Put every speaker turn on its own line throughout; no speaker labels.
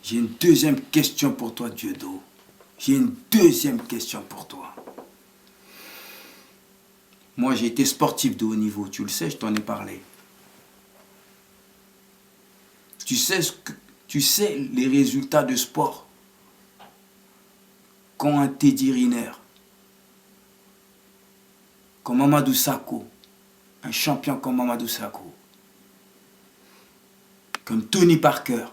J'ai une deuxième question pour toi, Dieudo. J'ai une deuxième question pour toi. Moi, j'ai été sportif de haut niveau. Tu le sais, je t'en ai parlé. Tu sais les résultats de sport qu'ont un Teddy Riner, comme Mamadou Sakho, un champion comme Mamadou Sakho, comme Tony Parker.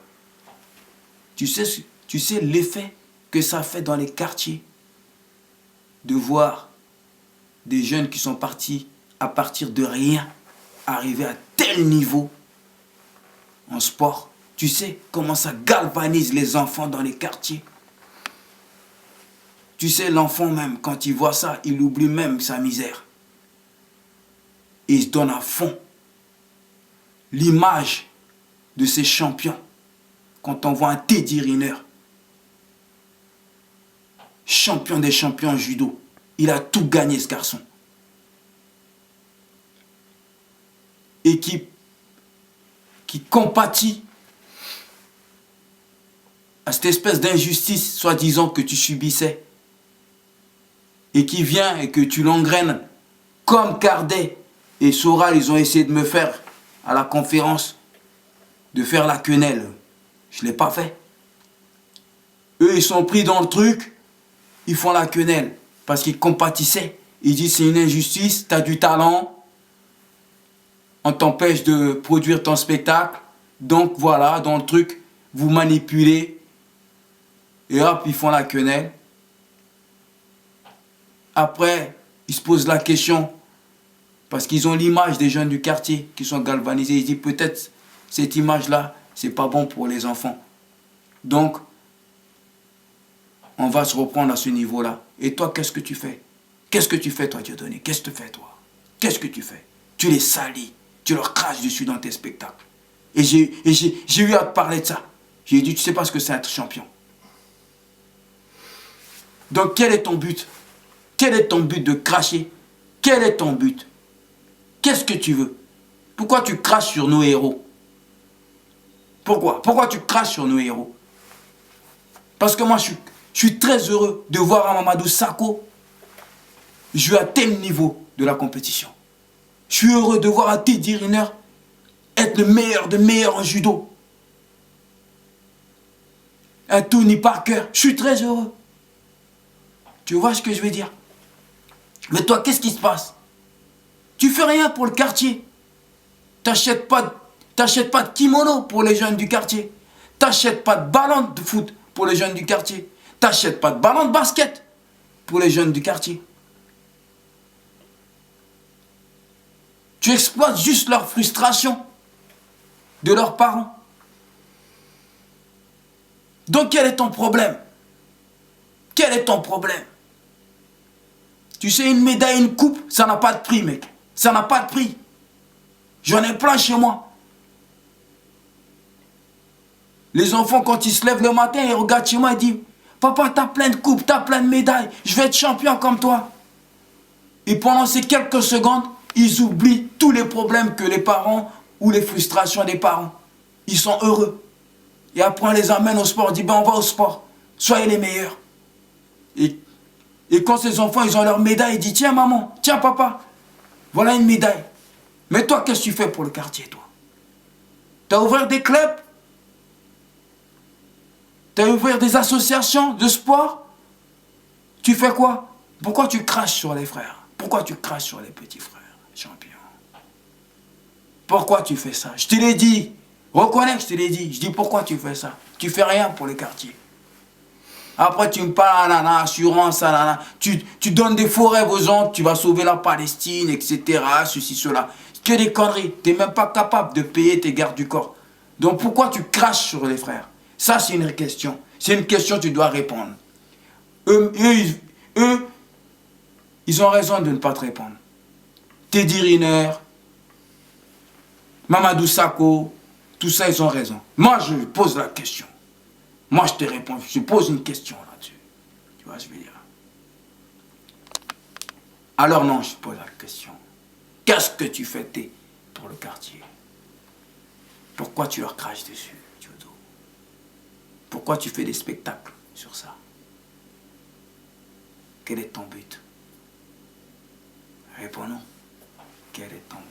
Tu sais l'effet que ça fait dans les quartiers de voir des jeunes qui sont partis à partir de rien arriver à tel niveau en sport. Tu sais comment ça galvanise les enfants dans les quartiers. Tu sais, l'enfant même, quand il voit ça, il oublie même sa misère. Et il se donne à fond. L'image de ces champions, quand on voit un Teddy Riner, champion des champions en judo, il a tout gagné ce garçon. Et qui compatit à cette espèce d'injustice, soi-disant, que tu subissais. Et qui vient et que tu l'engraines comme Cardet et Soral, ils ont essayé de me faire à la conférence, de faire la quenelle. Je ne l'ai pas fait. Eux, ils sont pris dans le truc, ils font la quenelle parce qu'ils compatissaient. Ils disent c'est une injustice, tu as du talent, on t'empêche de produire ton spectacle. Donc voilà, dans le truc, vous manipulez. Et hop, ils font la quenelle. Après, ils se posent la question, parce qu'ils ont l'image des jeunes du quartier qui sont galvanisés. Ils disent peut-être cette image-là, c'est pas bon pour les enfants. Donc, on va se reprendre à ce niveau-là. Et toi, qu'est-ce que tu fais? Qu'est-ce que tu fais, toi, Dieudonné? Qu'est-ce que tu fais, toi? Qu'est-ce que tu fais? Tu les salis, tu leur craches dessus dans tes spectacles. Et j'ai eu à te parler de ça. J'ai dit, tu sais pas ce que c'est être champion. Donc, quel est ton but? Quel est ton but de cracher? Quel est ton but? Qu'est-ce que tu veux? Pourquoi tu craches sur nos héros? Pourquoi? Pourquoi tu craches sur nos héros? Parce que moi, je suis très heureux de voir un Mamadou Sakho jouer à tel niveau de la compétition. Je suis heureux de voir un Teddy Riner être le meilleur de meilleurs en judo. Un Tony Parker. Je suis très heureux. Tu vois ce que je veux dire? Mais toi, qu'est-ce qui se passe? Tu fais rien pour le quartier. T'achètes pas de kimono pour les jeunes du quartier. T'achètes pas de ballon de foot pour les jeunes du quartier. T'achètes pas de ballon de basket pour les jeunes du quartier. Tu exploites juste leur frustration de leurs parents. Donc quel est ton problème? Quel est ton problème? Tu sais, une médaille, une coupe, ça n'a pas de prix, mec. Ça n'a pas de prix. J'en ai plein chez moi. Les enfants, quand ils se lèvent le matin, ils regardent chez moi et disent « Papa, t'as plein de coupes, t'as plein de médailles, je vais être champion comme toi. » Et pendant ces quelques secondes, ils oublient tous les problèmes que les parents ou les frustrations des parents. Ils sont heureux. Et après, on les amène au sport, on dit ben, « On va au sport, soyez les meilleurs. » Et quand ces enfants, ils ont leur médaille, ils disent « Tiens maman, tiens papa, voilà une médaille. » Mais toi, qu'est-ce que tu fais pour le quartier, toi? Tu as ouvert des clubs? Tu as ouvert des associations de sport? Tu fais quoi? Pourquoi tu craches sur les frères? Pourquoi tu craches sur les petits frères, champions? Pourquoi tu fais ça? Je te l'ai dit. Reconnais que je te l'ai dit. Je dis pourquoi tu fais ça? Tu fais rien pour le quartier. Après, tu me parles, assurance, tu donnes des faux rêves aux gens, tu vas sauver la Palestine, etc. Ceci, cela. Que des conneries. Tu n'es même pas capable de payer tes gardes du corps. Donc pourquoi tu craches sur les frères? Ça, c'est une question. C'est une question que tu dois répondre. Eux, ils ont raison de ne pas te répondre. Teddy Riner, Mamadou Sakho, tout ça, ils ont raison. Moi, je pose la question. Moi, je te réponds. Je pose une question là-dessus. Tu vois, je veux dire. Alors non, je pose la question. Qu'est-ce que tu fais pour le quartier? Pourquoi tu leur craches dessus, Diodo? Pourquoi tu fais des spectacles sur ça? Quel est ton but? Réponds-nous. Quel est ton but?